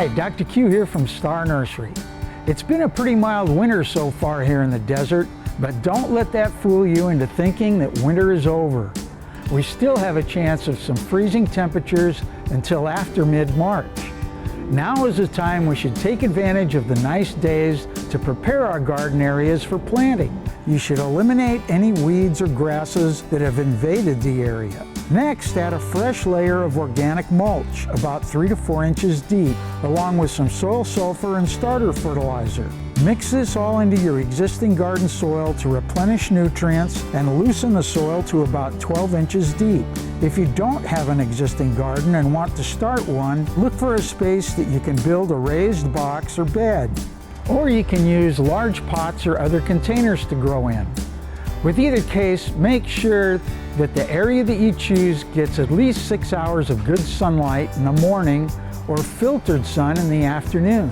Hi, Dr. Q here from Star Nursery. It's been a pretty mild winter so far here in the desert, but don't let that fool you into thinking that winter is over. We still have a chance of some freezing temperatures until after mid-March. Now is the time we should take advantage of the nice days to prepare our garden areas for planting. You should eliminate any weeds or grasses that have invaded the area. Next, add a fresh layer of organic mulch, about 3 to 4 inches deep, along with some soil sulfur and starter fertilizer. Mix this all into your existing garden soil to replenish nutrients and loosen the soil to about 12 inches deep. If you don't have an existing garden and want to start one, look for a space that you can build a raised box or bed. Or you can use large pots or other containers to grow in. With either case, make sure that the area that you choose gets at least 6 hours of good sunlight in the morning or filtered sun in the afternoon.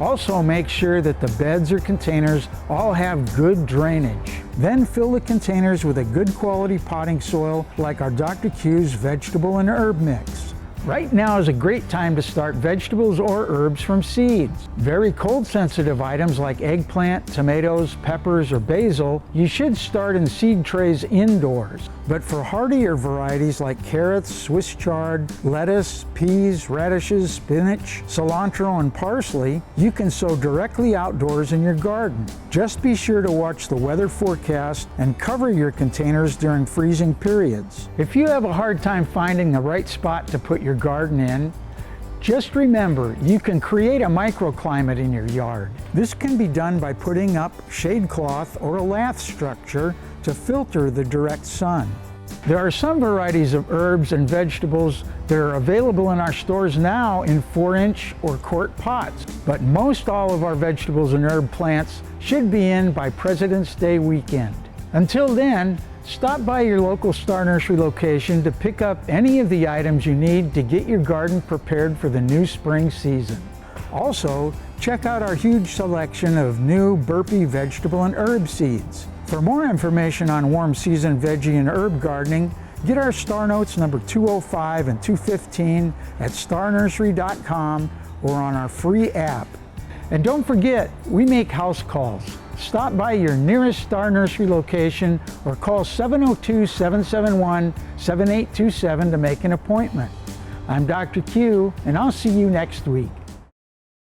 Also make sure that the beds or containers all have good drainage. Then fill the containers with a good quality potting soil like our Dr. Q's vegetable and herb mix. Right now is a great time to start vegetables or herbs from seeds. Very cold sensitive items like eggplant, tomatoes, peppers, or basil, you should start in seed trays indoors. But for hardier varieties like carrots, Swiss chard, lettuce, peas, radishes, spinach, cilantro, and parsley, you can sow directly outdoors in your garden. Just be sure to watch the weather forecast and cover your containers during freezing periods. If you have a hard time finding the right spot to put your garden in, just remember you can create a microclimate in your yard. This can be done by putting up shade cloth or a lath structure to filter the direct sun. There are some varieties of herbs and vegetables that are available in our stores now in 4-inch or quart pots, but most all of our vegetables and herb plants should be in by President's Day weekend. Until then, stop by your local Star Nursery location to pick up any of the items you need to get your garden prepared for the new spring season. Also, check out our huge selection of new burpee vegetable and herb seeds. For more information on warm season veggie and herb gardening, get our Star Notes number 205 and 215 at starnursery.com or on our free app. And don't forget, we make house calls. Stop by your nearest Star Nursery location or call 702-771-7827 to make an appointment. I'm Dr. Q, and I'll see you next week.